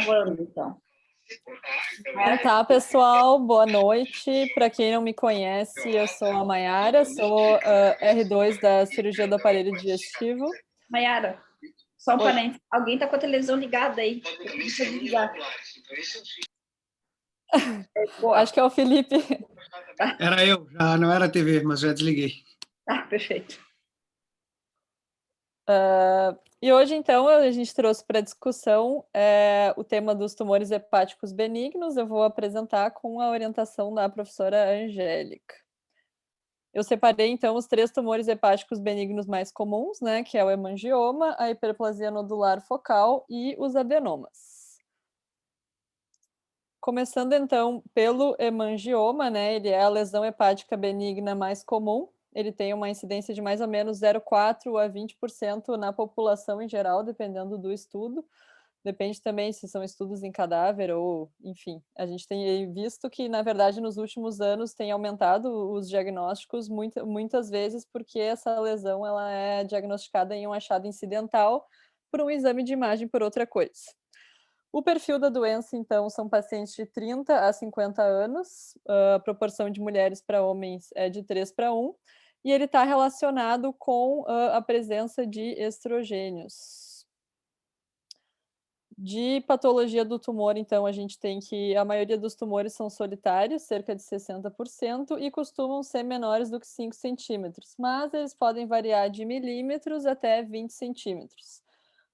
gravando, então. Então tá, pessoal, boa noite. Para quem não me conhece, eu sou a Mayara, sou R2 da cirurgia do aparelho digestivo. Mayara, só um Oi. parênteses. Alguém tá com a televisão ligada aí. Deixa eu desligar. Acho que é o Felipe. Era eu, já não era a TV, mas já desliguei. Ah, perfeito. E hoje, então, a gente trouxe para discussão o tema dos tumores hepáticos benignos. Eu vou apresentar com a orientação da professora Angélica. Eu separei, então, os 3 tumores hepáticos benignos mais comuns, né, que é o hemangioma, a hiperplasia nodular focal e os adenomas. Começando, então, pelo hemangioma, né, ele é a lesão hepática benigna mais comum. Ele tem uma incidência de mais ou menos 0,4% a 20% na população em geral, dependendo do estudo. Depende também se são estudos em cadáver ou, enfim. A gente tem visto que, na verdade, nos últimos anos tem aumentado os diagnósticos muitas vezes porque essa lesão ela é diagnosticada em um achado incidental por um exame de imagem por outra coisa. O perfil da doença, então, são pacientes de 30 a 50 anos, a proporção de mulheres para homens é de 3 para 1, e ele está relacionado com a presença de estrogênios. De patologia do tumor, então, a gente tem que a maioria dos tumores são solitários, cerca de 60%, e costumam ser menores do que 5 centímetros, mas eles podem variar de milímetros até 20 centímetros.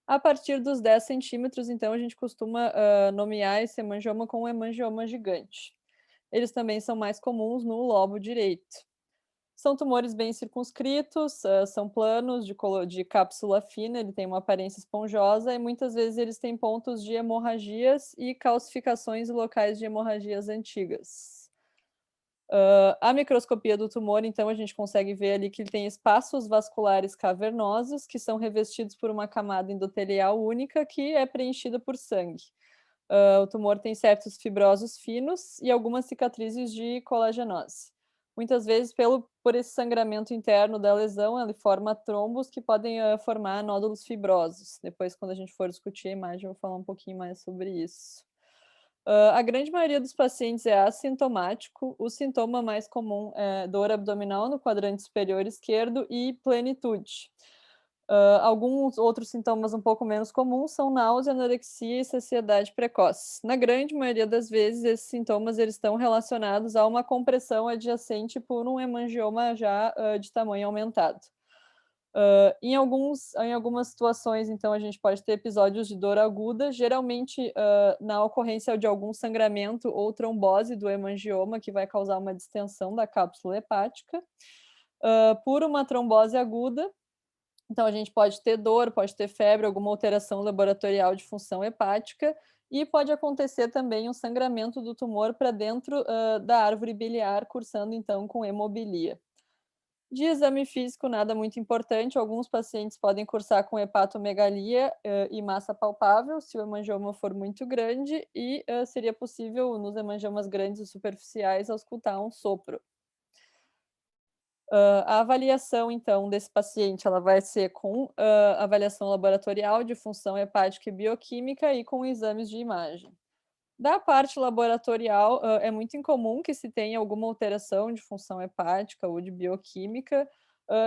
A partir dos 10 centímetros, então, a gente costuma nomear esse hemangioma como hemangioma gigante. Eles também são mais comuns no lobo direito. São tumores bem circunscritos, são planos de cápsula fina, ele tem uma aparência esponjosa e muitas vezes eles têm pontos de hemorragias e calcificações locais de hemorragias antigas. A microscopia do tumor, então, a gente consegue ver ali que ele tem espaços vasculares cavernosos que são revestidos por uma camada endotelial única que é preenchida por sangue. O tumor tem septos fibrosos finos e algumas cicatrizes de colagenose. Muitas vezes, por esse sangramento interno da lesão, ele forma trombos que podem formar nódulos fibrosos. Depois, quando a gente for discutir a imagem, eu vou falar um pouquinho mais sobre isso. A grande maioria dos pacientes é assintomático. O sintoma mais comum é dor abdominal no quadrante superior esquerdo e plenitude. Alguns outros sintomas um pouco menos comuns são náusea, anorexia e saciedade precoce. Na grande maioria das vezes, esses sintomas eles estão relacionados a uma compressão adjacente por um hemangioma já de tamanho aumentado. Em algumas situações, então, a gente pode ter episódios de dor aguda, geralmente na ocorrência de algum sangramento ou trombose do hemangioma, que vai causar uma distensão da cápsula hepática. Por uma trombose aguda, então a gente pode ter dor, pode ter febre, alguma alteração laboratorial de função hepática, e pode acontecer também um sangramento do tumor para dentro da árvore biliar, cursando então com hemobilia. De exame físico, nada muito importante. Alguns pacientes podem cursar com hepatomegalia e massa palpável, se o hemangioma for muito grande, e seria possível, nos hemangiomas grandes e superficiais, auscultar um sopro. A avaliação, então, desse paciente, ela vai ser com avaliação laboratorial de função hepática e bioquímica e com exames de imagem. Da parte laboratorial, é muito incomum que se tenha alguma alteração de função hepática ou de bioquímica.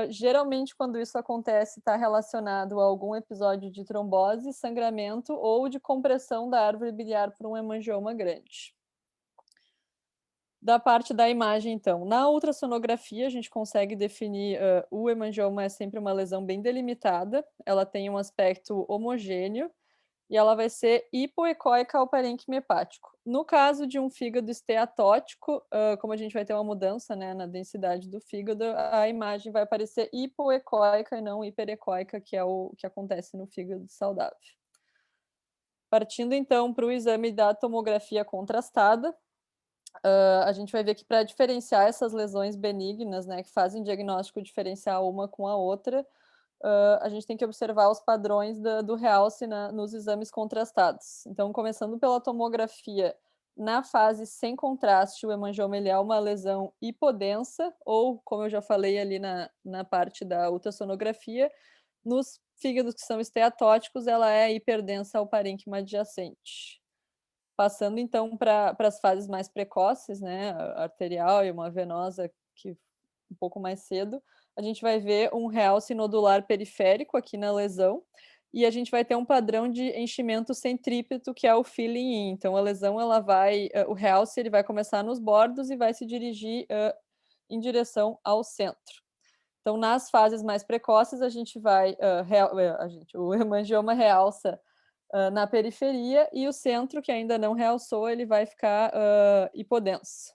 Geralmente, quando isso acontece, está relacionado a algum episódio de trombose, sangramento ou de compressão da árvore biliar por um hemangioma grande. Da parte da imagem, então, na ultrassonografia a gente consegue definir, o hemangioma é sempre uma lesão bem delimitada, ela tem um aspecto homogêneo, e ela vai ser hipoecóica ao parênquima hepático. No caso de um fígado esteatótico, como a gente vai ter uma mudança, né, na densidade do fígado, a imagem vai aparecer hipoecóica e não hiperecóica, que é o que acontece no fígado saudável. Partindo, então, para o exame da tomografia contrastada, a gente vai ver que para diferenciar essas lesões benignas, né, que fazem diagnóstico diferencial uma com a outra, a gente tem que observar os padrões do realce nos exames contrastados. Então, começando pela tomografia, na fase sem contraste, o hemangioma ele é uma lesão hipodensa, ou, como eu já falei ali na parte da ultrassonografia, nos fígados que são esteatóticos, ela é hiperdensa ao parênquima adjacente. Passando então para as fases mais precoces, né, a arterial e uma venosa que um pouco mais cedo, a gente vai ver um realce nodular periférico aqui na lesão, e a gente vai ter um padrão de enchimento centrípeto, que é o filling in. Então a lesão ela vai, o realce ele vai começar nos bordos e vai se dirigir em direção ao centro. Então nas fases mais precoces a gente vai, o hemangioma realça na periferia, e o centro, que ainda não realçou, ele vai ficar hipodenso.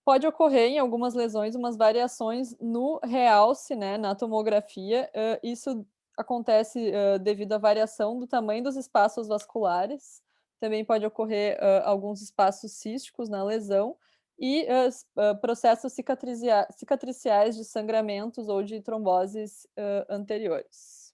Pode ocorrer em algumas lesões umas variações no realce, né, na tomografia. Isso acontece devido à variação do tamanho dos espaços vasculares. Também pode ocorrer alguns espaços císticos na lesão e processos cicatriciais de sangramentos ou de tromboses anteriores.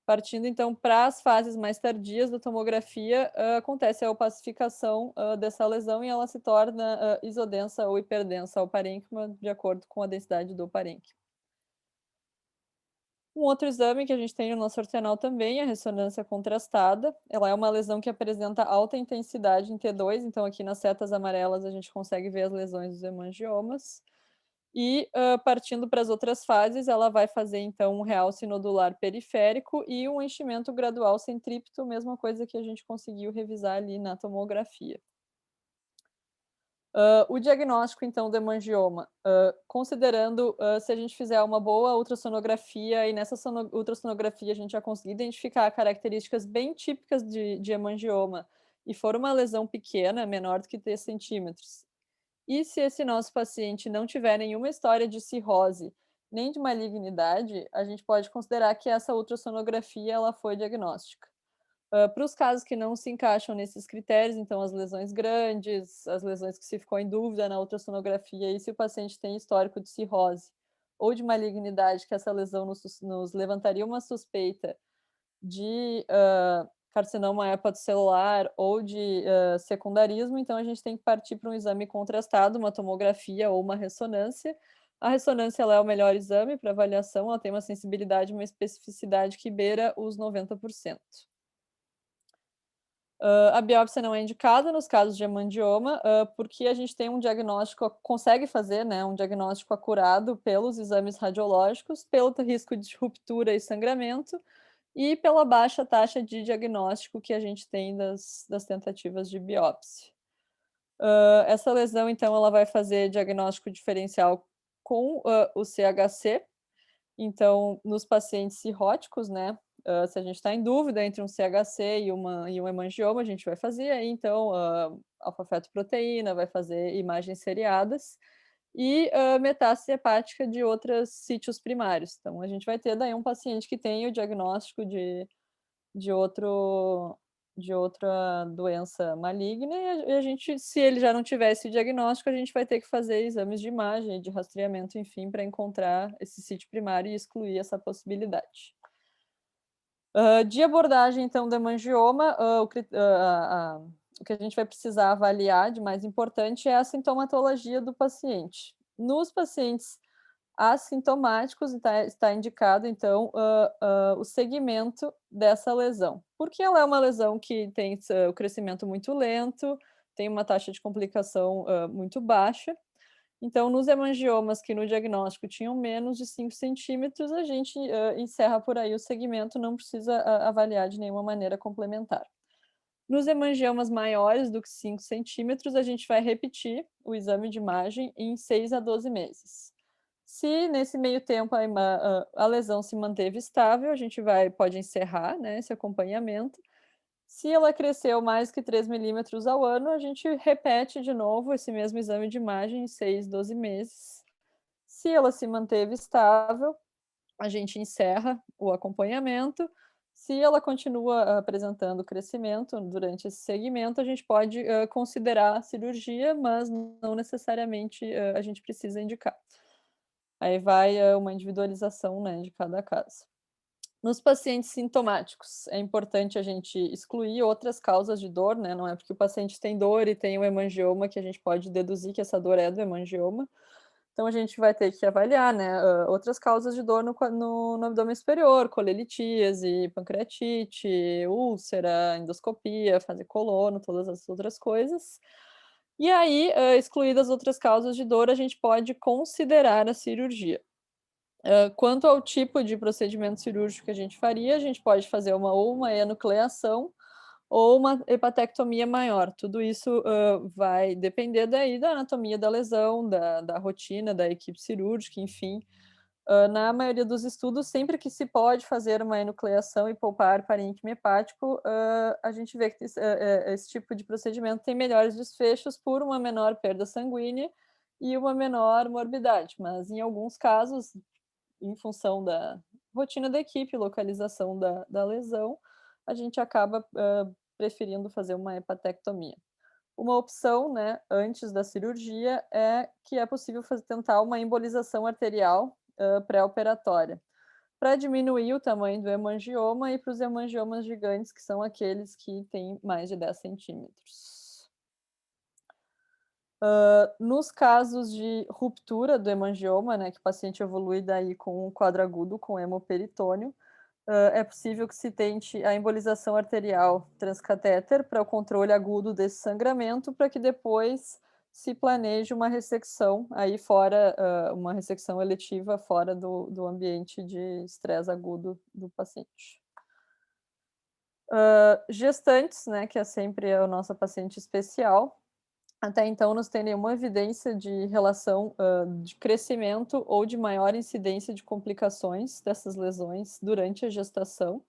Partindo então para as fases mais tardias da tomografia, acontece a opacificação dessa lesão e ela se torna isodensa ou hiperdensa ao parênquima, de acordo com a densidade do parênquima. Um outro exame que a gente tem no nosso arsenal também é a ressonância contrastada. Ela é uma lesão que apresenta alta intensidade em T2, então aqui nas setas amarelas a gente consegue ver as lesões dos hemangiomas. E partindo para as outras fases, ela vai fazer então um realce nodular periférico e um enchimento gradual centrípeto, mesma coisa que a gente conseguiu revisar ali na tomografia. O diagnóstico então do hemangioma, considerando se a gente fizer uma boa ultrassonografia, e nessa ultrassonografia a gente já conseguir identificar características bem típicas de hemangioma, e for uma lesão pequena, menor do que 3 centímetros, e se esse nosso paciente não tiver nenhuma história de cirrose, nem de malignidade, a gente pode considerar que essa ultrassonografia ela foi diagnóstica. Para os casos que não se encaixam nesses critérios, então as lesões grandes, as lesões que se ficou em dúvida na ultrassonografia, e se o paciente tem histórico de cirrose ou de malignidade, que essa lesão nos levantaria uma suspeita de carcinoma hepatocelular ou de secundarismo, então a gente tem que partir para um exame contrastado, uma tomografia ou uma ressonância. A ressonância ela é o melhor exame para avaliação, ela tem uma sensibilidade e uma especificidade que beira os 90%. A biópsia não é indicada nos casos de hemangioma, porque a gente tem um diagnóstico, consegue fazer, né, um diagnóstico acurado pelos exames radiológicos, pelo risco de ruptura e sangramento, e pela baixa taxa de diagnóstico que a gente tem das tentativas de biópsia. Essa lesão, então, ela vai fazer diagnóstico diferencial com o CHC. Então, nos pacientes cirróticos, né, se a gente está em dúvida entre um CHC e um hemangioma, a gente vai fazer aí, então, alfa-fetoproteína, vai fazer imagens seriadas e metástase hepática de outros sítios primários. Então, a gente vai ter daí um paciente que tem o diagnóstico de outra doença maligna, e a gente, se ele já não tiver esse diagnóstico, a gente vai ter que fazer exames de imagem, de rastreamento, enfim, para encontrar esse sítio primário e excluir essa possibilidade. De abordagem, então, do hemangioma, o que a gente vai precisar avaliar de mais importante é a sintomatologia do paciente. Nos pacientes assintomáticos, está indicado, então, o segmento dessa lesão. Porque ela é uma lesão que tem o crescimento muito lento, tem uma taxa de complicação muito baixa. Então, nos hemangiomas que no diagnóstico tinham menos de 5 centímetros, a gente encerra por aí o segmento, não precisa avaliar de nenhuma maneira complementar. Nos hemangiomas maiores do que 5 centímetros, a gente vai repetir o exame de imagem em 6 a 12 meses. Se nesse meio tempo a lesão se manteve estável, a gente pode encerrar, né, esse acompanhamento. Se ela cresceu mais que 3 milímetros ao ano, a gente repete de novo esse mesmo exame de imagem em 6, 12 meses. Se ela se manteve estável, a gente encerra o acompanhamento. Se ela continua apresentando crescimento durante esse segmento, a gente pode considerar cirurgia, mas não necessariamente a gente precisa indicar. Aí vai uma individualização, né, de cada caso. Nos pacientes sintomáticos, é importante a gente excluir outras causas de dor, né? Não é porque o paciente tem dor e tem um hemangioma que a gente pode deduzir que essa dor é do hemangioma. Então, a gente vai ter que avaliar, né, outras causas de dor no abdômen superior, colelitíase, pancreatite, úlcera, endoscopia, fazer colono, todas as outras coisas. E aí, excluídas outras causas de dor, a gente pode considerar a cirurgia. Quanto ao tipo de procedimento cirúrgico que a gente faria, a gente pode fazer uma enucleação ou uma hepatectomia maior. Tudo isso, vai depender daí da anatomia da lesão, da rotina da equipe cirúrgica, enfim. Na maioria dos estudos, sempre que se pode fazer uma enucleação e poupar parênquima hepático, a gente vê que esse tipo de procedimento tem melhores desfechos por uma menor perda sanguínea e uma menor morbidade, mas em alguns casos, em função da rotina da equipe, localização da lesão, a gente acaba, preferindo fazer uma hepatectomia. Uma opção, né, antes da cirurgia é que é possível tentar uma embolização arterial, pré-operatória, para diminuir o tamanho do hemangioma e para os hemangiomas gigantes, que são aqueles que têm mais de 10 centímetros. Nos casos de ruptura do hemangioma, né, que o paciente evolui daí com um quadro agudo com hemoperitônio, é possível que se tente a embolização arterial transcatéter para o controle agudo desse sangramento, para que depois se planeje uma ressecção aí fora, uma ressecção eletiva fora do ambiente de estresse agudo do paciente. Gestantes, né, que é sempre a nossa paciente especial, até então não se tem nenhuma evidência de relação, de crescimento ou de maior incidência de complicações dessas lesões durante a gestação.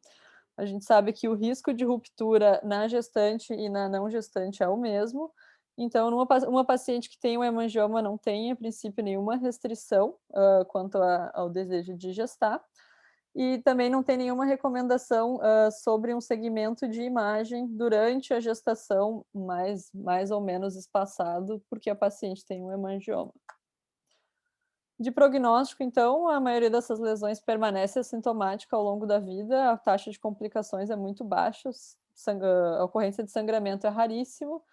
A gente sabe que o risco de ruptura na gestante e na não gestante é o mesmo. Então, uma paciente que tem um hemangioma não tem, a princípio, nenhuma restrição, quanto ao desejo de gestar. E também não tem nenhuma recomendação, sobre um segmento de imagem durante a gestação, mais ou menos espaçado, porque a paciente tem um hemangioma. De prognóstico, então, a maioria dessas lesões permanece assintomática ao longo da vida, a taxa de complicações é muito baixa, a ocorrência de sangramento é raríssimo,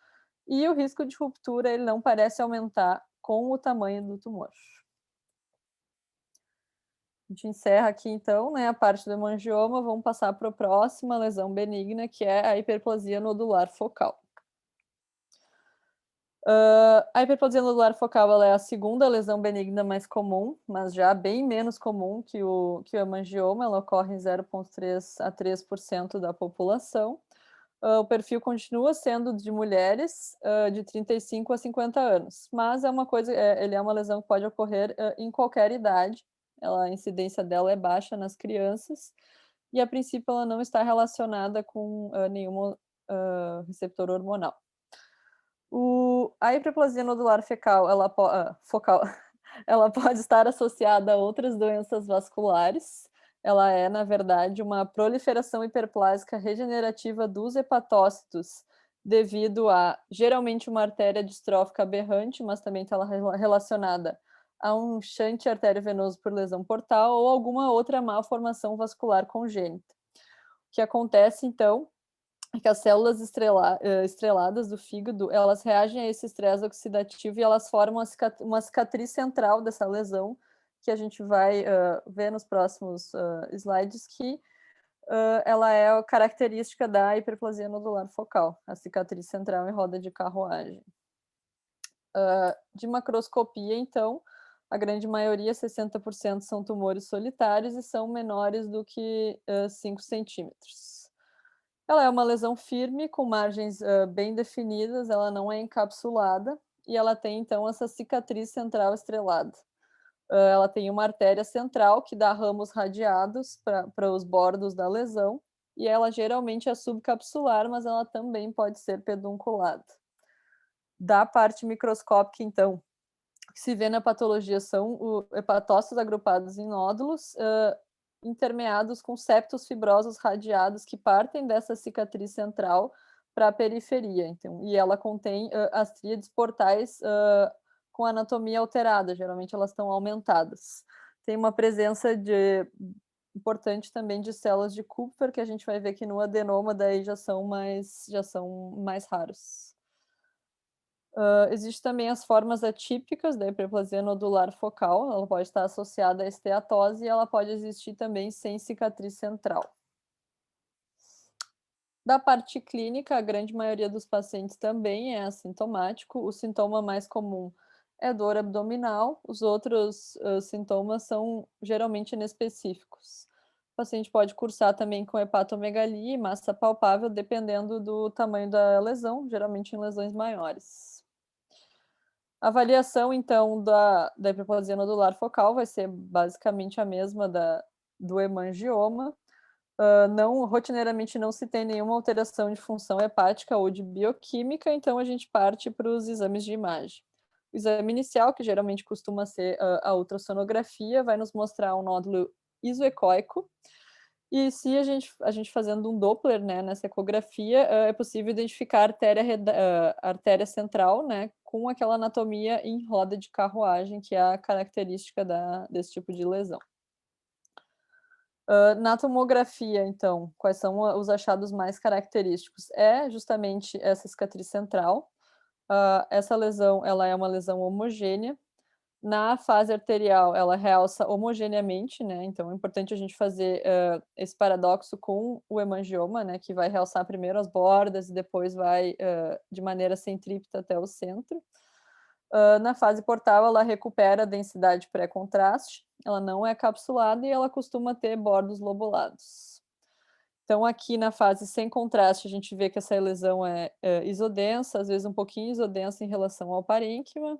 e o risco de ruptura ele não parece aumentar com o tamanho do tumor. A gente encerra aqui então, né, a parte do hemangioma, vamos passar para a próxima lesão benigna, que é a hiperplasia nodular focal. A hiperplasia nodular focal ela é a segunda lesão benigna mais comum, mas já bem menos comum que o hemangioma, ela ocorre em 0,3 a 3% da população. O perfil continua sendo de mulheres de 35 a 50 anos, mas ele é uma lesão que pode ocorrer em qualquer idade. A incidência dela é baixa nas crianças e, a princípio, ela não está relacionada com nenhum receptor hormonal. A hiperplasia nodular focal, ela pode estar associada a outras doenças vasculares. Ela é, na verdade, uma proliferação hiperplásica regenerativa dos hepatócitos, devido a, geralmente, uma artéria distrófica aberrante, mas também está relacionada a um shunt arteriovenoso por lesão portal ou alguma outra malformação vascular congênita. O que acontece, então, é que as células estreladas do fígado, elas reagem a esse estresse oxidativo e elas formam uma cicatriz central dessa lesão, que a gente vai ver nos próximos slides, que ela é característica da hiperplasia nodular focal, a cicatriz central em roda de carruagem. De macroscopia, então, a grande maioria, 60%, são tumores solitários e são menores do que 5 centímetros. Ela é uma lesão firme, com margens bem definidas, ela não é encapsulada e ela tem, então, essa cicatriz central estrelada. Ela tem uma artéria central que dá ramos radiados para os bordos da lesão e ela geralmente é subcapsular, mas ela também pode ser pedunculada. Da parte microscópica, então, o que se vê na patologia são hepatócitos agrupados em nódulos, intermeados com septos fibrosos radiados que partem dessa cicatriz central para a periferia. Então, e ela contém as tríades portais com anatomia alterada, geralmente elas estão aumentadas. Tem uma presença importante também de células de Kupfer, que a gente vai ver que no adenoma daí já são mais raros. Existem também as formas atípicas da hiperplasia nodular focal, ela pode estar associada à esteatose e ela pode existir também sem cicatriz central. Da parte clínica, a grande maioria dos pacientes também é assintomático. O sintoma mais comum é dor abdominal, os outros sintomas são geralmente inespecíficos. O paciente pode cursar também com hepatomegalia e massa palpável, dependendo do tamanho da lesão, geralmente em lesões maiores. A avaliação, então, da hiperplasia nodular focal vai ser basicamente a mesma do hemangioma. Rotineiramente não se tem nenhuma alteração de função hepática ou de bioquímica, então a gente parte para os exames de imagem. O exame inicial, que geralmente costuma ser a ultrassonografia, vai nos mostrar um nódulo isoecóico, e se a gente fazendo um Doppler, né, nessa ecografia, é possível identificar a artéria central, né, com aquela anatomia em roda de carruagem, que é a característica desse tipo de lesão. Na tomografia, então, quais são os achados mais característicos? É justamente essa cicatriz central. Essa lesão, ela é uma lesão homogênea. Na fase arterial, ela realça homogeneamente, né? Então é importante a gente fazer esse paradoxo com o hemangioma, né? Que vai realçar primeiro as bordas e depois vai de maneira centrípeta até o centro. Na fase portal, ela recupera a densidade pré-contraste, ela não é capsulada e ela costuma ter bordos lobulados. Então, aqui na fase sem contraste, a gente vê que essa lesão é isodensa, às vezes um pouquinho isodensa em relação ao parênquima.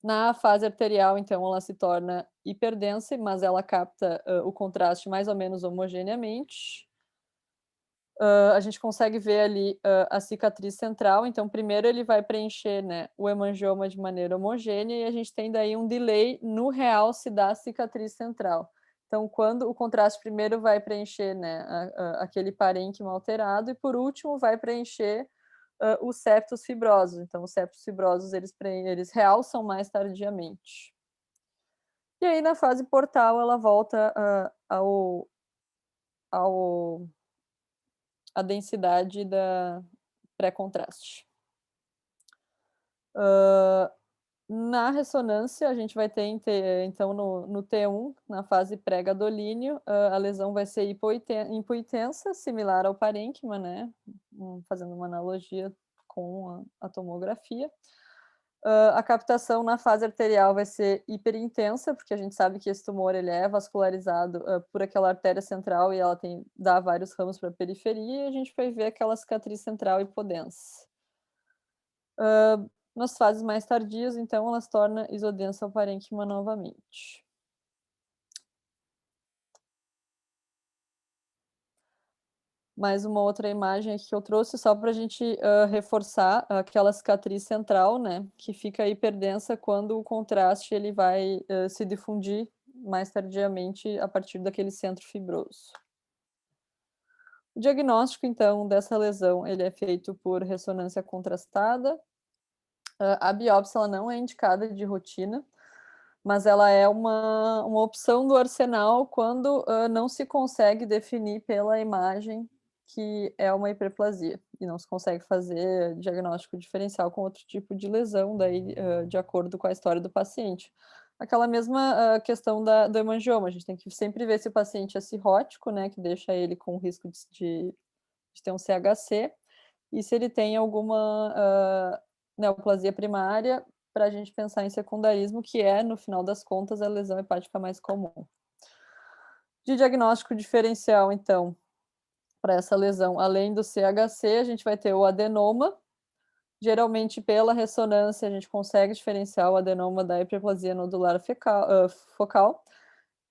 Na fase arterial, então, ela se torna hiperdensa, mas ela capta o contraste mais ou menos homogeneamente. A gente consegue ver ali a cicatriz central, então primeiro ele vai preencher, né, o hemangioma de maneira homogênea e a gente tem daí um delay no realce da cicatriz central. Então, quando o contraste primeiro vai preencher, né, aquele parênquima alterado e por último vai preencher os septos fibrosos. Então, os septos fibrosos eles realçam mais tardiamente. E aí, na fase portal, ela volta a densidade da pré-contraste. Na ressonância, a gente vai ter, então, no T1, na fase pré-gadolínio, a lesão vai ser hipointensa, similar ao parênquima, né? Fazendo uma analogia com a tomografia. A captação na fase arterial vai ser hiperintensa, porque a gente sabe que esse tumor ele é vascularizado por aquela artéria central e ela dá vários ramos para a periferia, e a gente vai ver aquela cicatriz central hipodensa. Nas fases mais tardias, então, ela se torna isodensa ao parênquima novamente. Mais uma outra imagem aqui que eu trouxe só para a gente reforçar aquela cicatriz central, né, que fica hiperdensa quando o contraste ele vai se difundir mais tardiamente a partir daquele centro fibroso. O diagnóstico, então, dessa lesão, ele é feito por ressonância contrastada. A biópsia ela não é indicada de rotina, mas ela é uma opção do arsenal quando não se consegue definir pela imagem que é uma hiperplasia e não se consegue fazer diagnóstico diferencial com outro tipo de lesão, daí de acordo com a história do paciente. Aquela mesma questão do hemangioma, a gente tem que sempre ver se o paciente é cirrótico, né, que deixa ele com risco de ter um CHC, e se ele tem alguma neoplasia primária, para a gente pensar em secundarismo, que é, no final das contas, a lesão hepática mais comum. De diagnóstico diferencial, então, para essa lesão, além do CHC, a gente vai ter o adenoma. Geralmente, pela ressonância, a gente consegue diferenciar o adenoma da hiperplasia nodular focal.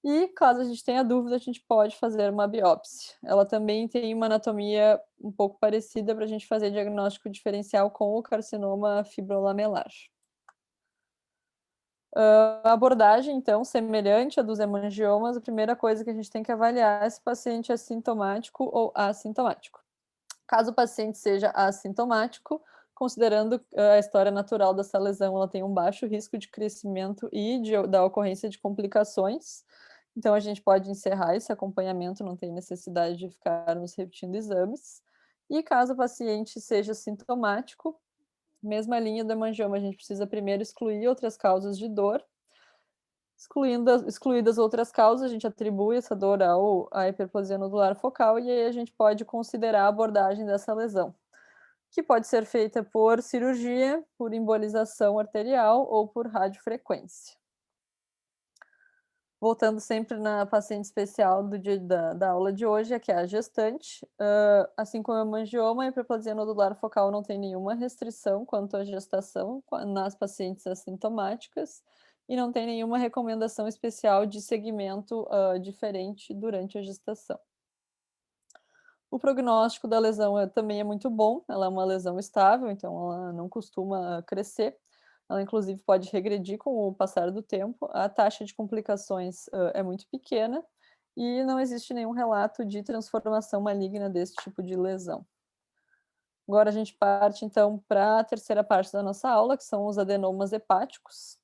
E, caso a gente tenha dúvida, a gente pode fazer uma biópsia. Ela também tem uma anatomia um pouco parecida para a gente fazer diagnóstico diferencial com o carcinoma fibrolamelar. A abordagem, então, semelhante à dos hemangiomas, a primeira coisa que a gente tem que avaliar é se o paciente é sintomático ou assintomático. Caso o paciente seja assintomático, considerando a história natural dessa lesão, ela tem um baixo risco de crescimento e da ocorrência de complicações. Então, a gente pode encerrar esse acompanhamento, não tem necessidade de ficarmos repetindo exames. E caso o paciente seja sintomático, Mesma linha do hemangioma, a gente precisa primeiro excluir outras causas de dor. Excluídas outras causas, a gente atribui essa dor à hiperplasia nodular focal e aí a gente pode considerar a abordagem dessa lesão, que pode ser feita por cirurgia, por embolização arterial ou por radiofrequência. Voltando sempre na paciente especial do dia da aula de hoje, que é a gestante, assim como a hemangioma, a hiperplasia nodular focal não tem nenhuma restrição quanto à gestação nas pacientes assintomáticas e não tem nenhuma recomendação especial de segmento diferente durante a gestação. O prognóstico da lesão também é muito bom, ela é uma lesão estável, então ela não costuma crescer. Ela, inclusive, pode regredir com o passar do tempo. A taxa de complicações é muito pequena e não existe nenhum relato de transformação maligna desse tipo de lesão. Agora a gente parte, então, para a terceira parte da nossa aula, que são os adenomas hepáticos.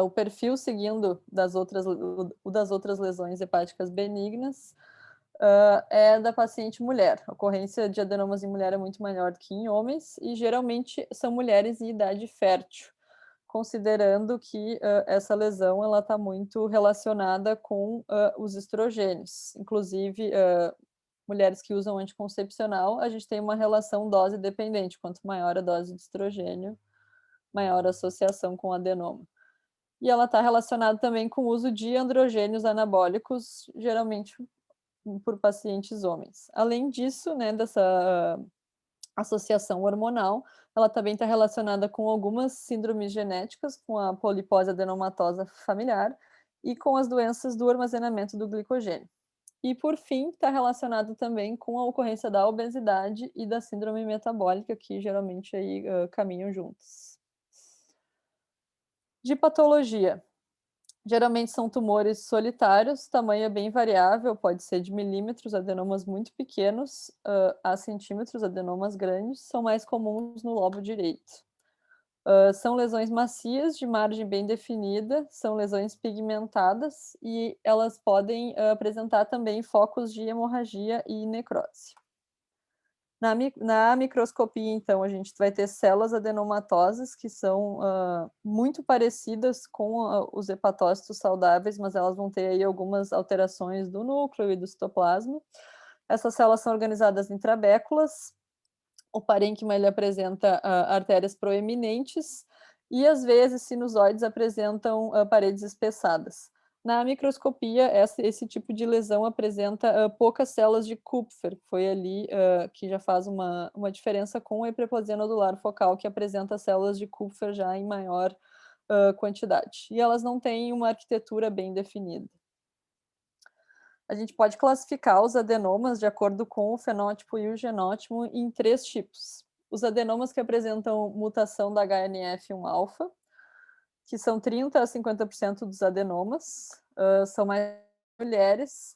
O perfil seguindo das outras lesões hepáticas benignas é da paciente mulher. A ocorrência de adenomas em mulher é muito maior do que em homens e geralmente são mulheres em idade fértil, considerando que essa lesão está muito relacionada com os estrogênios. Inclusive, mulheres que usam anticoncepcional, a gente tem uma relação dose dependente. Quanto maior a dose de estrogênio, maior a associação com adenoma. E ela está relacionada também com o uso de androgênios anabólicos, geralmente por pacientes homens. Além disso, né, dessa associação hormonal, ela também está relacionada com algumas síndromes genéticas, com a polipose adenomatosa familiar e com as doenças do armazenamento do glicogênio. E, por fim, está relacionado também com a ocorrência da obesidade e da síndrome metabólica, que geralmente aí caminham juntos. De patologia. Geralmente são tumores solitários, tamanho é bem variável, pode ser de milímetros, adenomas muito pequenos, a centímetros, adenomas grandes, são mais comuns no lobo direito. São lesões macias, de margem bem definida, são lesões pigmentadas e elas podem apresentar também focos de hemorragia e necrose. Na microscopia, então, a gente vai ter células adenomatosas que são muito parecidas com os hepatócitos saudáveis, mas elas vão ter aí algumas alterações do núcleo e do citoplasma. Essas células são organizadas em trabéculas. O parênquima ele apresenta artérias proeminentes e, às vezes, sinusoides apresentam paredes espessadas. Na microscopia, esse tipo de lesão apresenta poucas células de Kupfer, que foi ali que já faz uma diferença com a hiperplasia nodular focal, que apresenta células de Kupfer já em maior quantidade. E elas não têm uma arquitetura bem definida. A gente pode classificar os adenomas de acordo com o fenótipo e o genótipo em 3 tipos. Os adenomas que apresentam mutação da HNF1-alfa, que são 30% a 50% dos adenomas, são mais mulheres,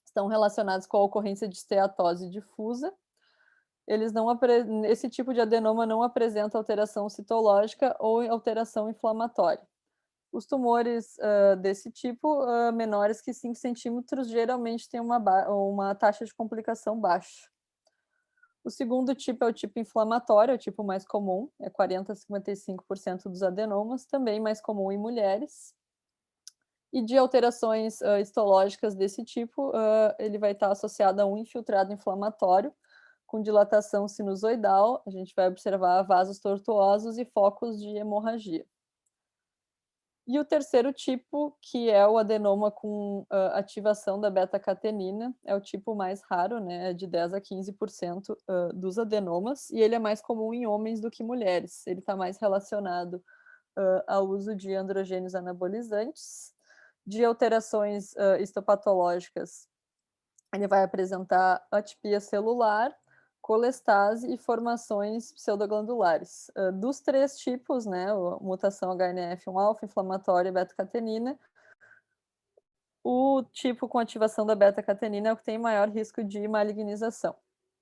estão relacionados com a ocorrência de esteatose difusa. Esse tipo de adenoma não apresenta alteração citológica ou alteração inflamatória. Os tumores desse tipo, menores que 5 centímetros, geralmente têm uma taxa de complicação baixa. O segundo tipo é o tipo inflamatório, é o tipo mais comum, é 40% a 55% dos adenomas, também mais comum em mulheres. E de alterações histológicas desse tipo, ele vai estar associado a um infiltrado inflamatório, com dilatação sinusoidal, a gente vai observar vasos tortuosos e focos de hemorragia. E o terceiro tipo, que é o adenoma com ativação da beta-catenina, é o tipo mais raro, né, de 10% a 15% dos adenomas, e ele é mais comum em homens do que mulheres. Ele está mais relacionado ao uso de androgênios anabolizantes, de alterações histopatológicas. Ele vai apresentar atipia celular, colestase e formações pseudoglandulares. Dos 3 tipos, né, a mutação HNF1-alfa, inflamatória e beta-catenina, o tipo com ativação da beta-catenina é o que tem maior risco de malignização.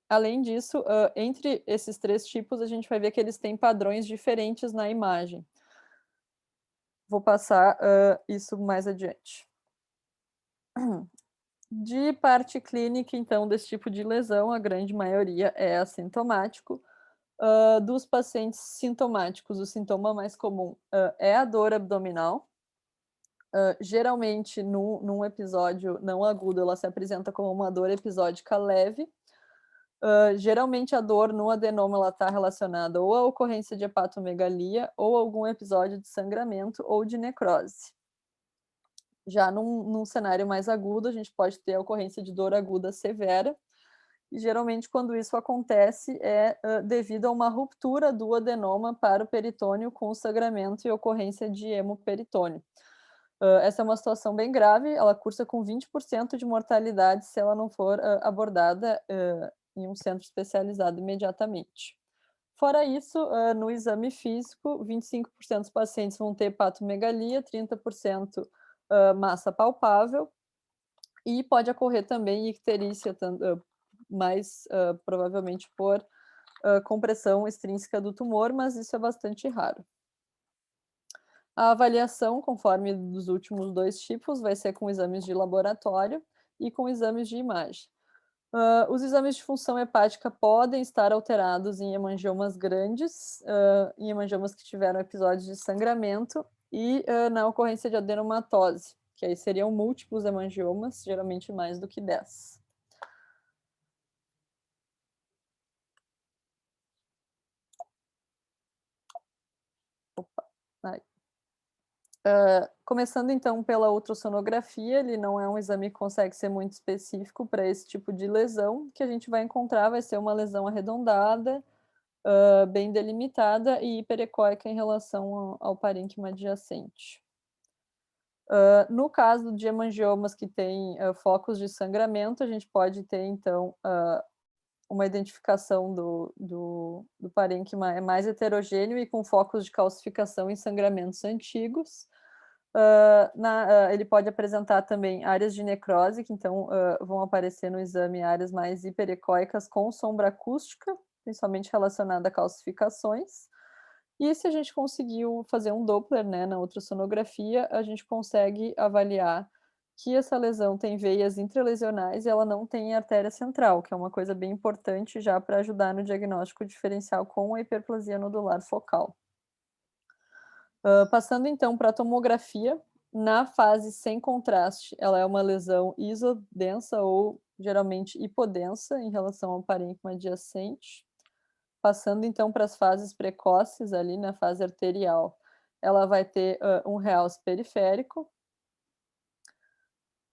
Além disso, entre esses 3 tipos, a gente vai ver que eles têm padrões diferentes na imagem. Vou passar isso mais adiante. De parte clínica, então, desse tipo de lesão, a grande maioria é assintomático. Dos pacientes sintomáticos, o sintoma mais comum é a dor abdominal. Geralmente, num episódio não agudo, ela se apresenta como uma dor episódica leve. Geralmente, a dor no adenoma está relacionada ou à ocorrência de hepatomegalia ou algum episódio de sangramento ou de necrose. Já num cenário mais agudo, a gente pode ter a ocorrência de dor aguda severa, e geralmente quando isso acontece é devido a uma ruptura do adenoma para o peritônio com sangramento e ocorrência de hemoperitônio. Essa é uma situação bem grave, ela cursa com 20% de mortalidade se ela não for abordada em um centro especializado imediatamente. Fora isso, no exame físico, 25% dos pacientes vão ter hepatomegalia, 30% massa palpável, e pode ocorrer também icterícia, mais provavelmente por compressão extrínseca do tumor, mas isso é bastante raro. A avaliação, conforme dos últimos 2 tipos, vai ser com exames de laboratório e com exames de imagem. Os exames de função hepática podem estar alterados em hemangiomas grandes, em hemangiomas que tiveram episódios de sangramento e na ocorrência de adenomatose, que aí seriam múltiplos hemangiomas, geralmente mais do que 10. Começando então pela ultrassonografia, ele não é um exame que consegue ser muito específico para esse tipo de lesão. O que a gente vai encontrar vai ser uma lesão arredondada, bem delimitada e hiperecóica em relação ao parênquima adjacente. No caso de hemangiomas que têm focos de sangramento, a gente pode ter então uma identificação do parênquima mais heterogêneo e com focos de calcificação em sangramentos antigos. Ele pode apresentar também áreas de necrose, que então vão aparecer no exame áreas mais hiperecóicas com sombra acústica, principalmente relacionada a calcificações. E se a gente conseguiu fazer um Doppler, né, na ultrassonografia, a gente consegue avaliar que essa lesão tem veias intralesionais e ela não tem artéria central, que é uma coisa bem importante já para ajudar no diagnóstico diferencial com a hiperplasia nodular focal. Passando então para a tomografia, na fase sem contraste, ela é uma lesão isodensa ou geralmente hipodensa em relação ao parênquima adjacente. Passando então para as fases precoces ali na fase arterial, ela vai ter um realce periférico.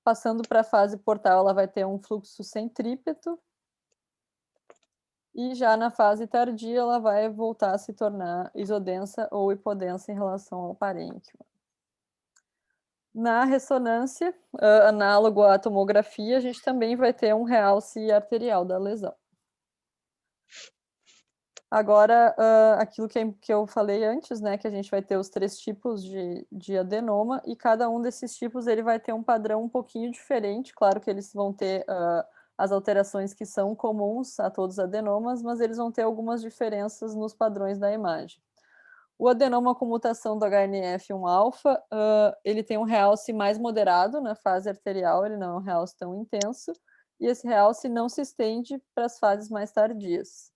Passando para a fase portal, ela vai ter um fluxo centrípeto. E já na fase tardia, ela vai voltar a se tornar isodensa ou hipodensa em relação ao parênquima. Na ressonância, análogo à tomografia, a gente também vai ter um realce arterial da lesão. Agora, aquilo que eu falei antes, né, que a gente vai ter os 3 tipos de adenoma, e cada um desses tipos ele vai ter um padrão um pouquinho diferente. Claro que eles vão ter as alterações que são comuns a todos os adenomas, mas eles vão ter algumas diferenças nos padrões da imagem. O adenoma com mutação do HNF1-alfa, ele tem um realce mais moderado na fase arterial, ele não é um realce tão intenso, e esse realce não se estende para as fases mais tardias.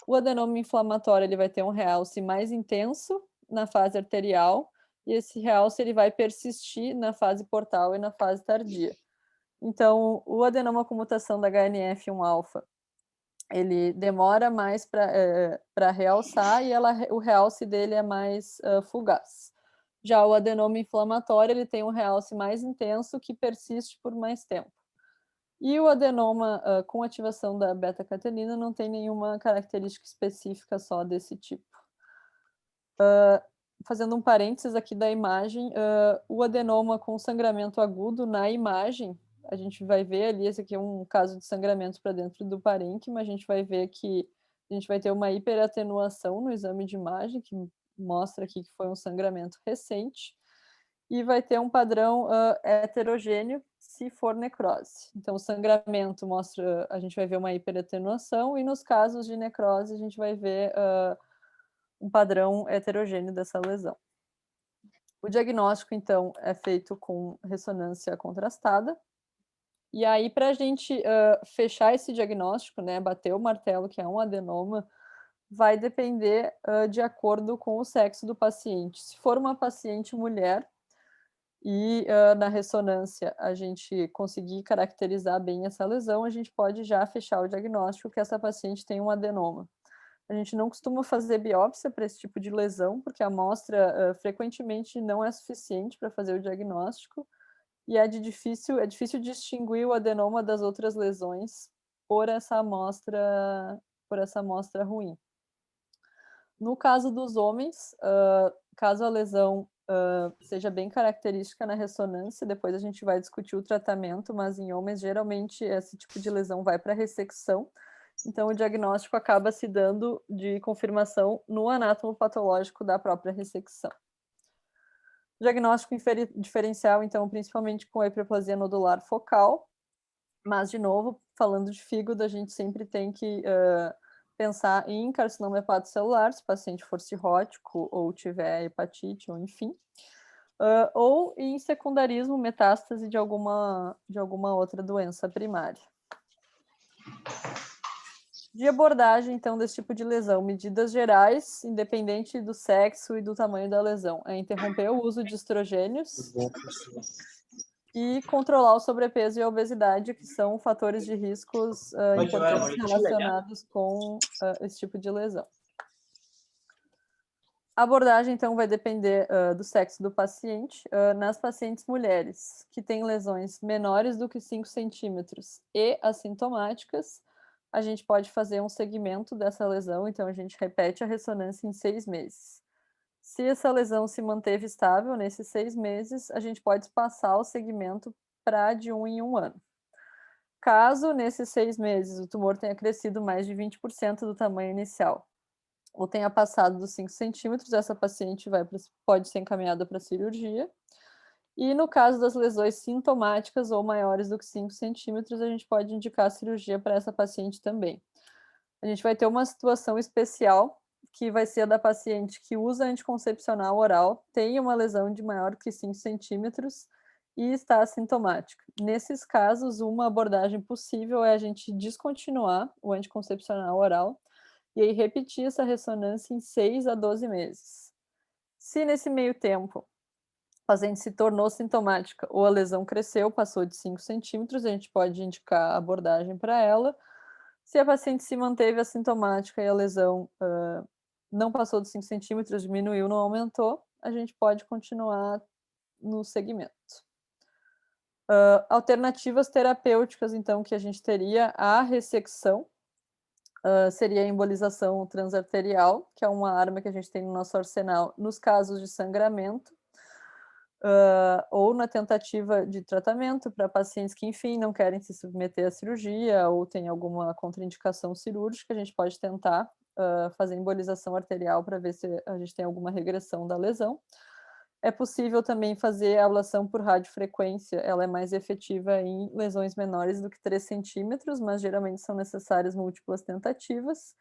O adenoma inflamatório ele vai ter um realce mais intenso na fase arterial, e esse realce ele vai persistir na fase portal e na fase tardia. Então, o adenoma com mutação da HNF1-alfa, ele demora mais para realçar e o realce dele é mais fugaz. Já o adenoma inflamatório, ele tem um realce mais intenso que persiste por mais tempo. E o adenoma com ativação da beta-catenina não tem nenhuma característica específica só desse tipo. Fazendo um parênteses aqui da imagem, o adenoma com sangramento agudo na imagem, a gente vai ver ali, esse aqui é um caso de sangramento para dentro do parênquima, a gente vai ver que a gente vai ter uma hiperatenuação no exame de imagem, que mostra aqui que foi um sangramento recente, e vai ter um padrão heterogêneo se for necrose. Então, o sangramento mostra, a gente vai ver uma hiperatenuação, e nos casos de necrose, a gente vai ver um padrão heterogêneo dessa lesão. O diagnóstico, então, é feito com ressonância contrastada. E aí, para a gente fechar esse diagnóstico, né, bater o martelo que é um adenoma, vai depender de acordo com o sexo do paciente. Se for uma paciente mulher e na ressonância a gente conseguir caracterizar bem essa lesão, a gente pode já fechar o diagnóstico que essa paciente tem um adenoma. A gente não costuma fazer biópsia para esse tipo de lesão, porque a amostra frequentemente não é suficiente para fazer o diagnóstico, e é difícil distinguir o adenoma das outras lesões por essa amostra ruim. No caso dos homens, caso a lesão seja bem característica na ressonância, depois a gente vai discutir o tratamento, mas em homens, geralmente, esse tipo de lesão vai para ressecção, então o diagnóstico acaba se dando de confirmação no anátomo patológico da própria ressecção. Diagnóstico diferencial, então, principalmente com a hiperplasia nodular focal, mas, de novo, falando de fígado, a gente sempre tem que pensar em carcinoma hepatocelular, se o paciente for cirrótico ou tiver hepatite, ou enfim, ou em secundarismo, metástase de alguma outra doença primária. De abordagem, então, desse tipo de lesão, medidas gerais, independente do sexo e do tamanho da lesão, é interromper o uso de estrogênios e controlar o sobrepeso e a obesidade, que são fatores de riscos importantes relacionados com esse tipo de lesão. A abordagem, então, vai depender do sexo do paciente. Nas pacientes mulheres que têm lesões menores do que 5 centímetros e assintomáticas, a gente pode fazer um segmento dessa lesão, então a gente repete a ressonância em 6 meses. Se essa lesão se manteve estável nesses 6 meses, a gente pode passar o segmento para de 1 em 1 ano. Caso, nesses 6 meses, o tumor tenha crescido mais de 20% do tamanho inicial, ou tenha passado dos 5 centímetros, essa paciente pode ser encaminhada para cirurgia. E no caso das lesões sintomáticas ou maiores do que 5 centímetros, a gente pode indicar a cirurgia para essa paciente também. A gente vai ter uma situação especial, que vai ser a da paciente que usa anticoncepcional oral, tem uma lesão de maior que 5 centímetros e está assintomática. Nesses casos, uma abordagem possível é a gente descontinuar o anticoncepcional oral e aí repetir essa ressonância em 6 a 12 meses. Se nesse meio tempo a paciente se tornou sintomática ou a lesão cresceu, passou de 5 centímetros, a gente pode indicar a abordagem para ela. Se a paciente se manteve assintomática e a lesão não passou dos 5 centímetros, diminuiu, não aumentou, a gente pode continuar no segmento. Alternativas terapêuticas, então, que a gente teria, a ressecção, seria a embolização transarterial, que é uma arma que a gente tem no nosso arsenal nos casos de sangramento, ou na tentativa de tratamento para pacientes que, enfim, não querem se submeter à cirurgia ou tem alguma contraindicação cirúrgica, a gente pode tentar fazer embolização arterial para ver se a gente tem alguma regressão da lesão. É possível também fazer a ablação por radiofrequência, ela é mais efetiva em lesões menores do que 3 centímetros, mas geralmente são necessárias múltiplas tentativas.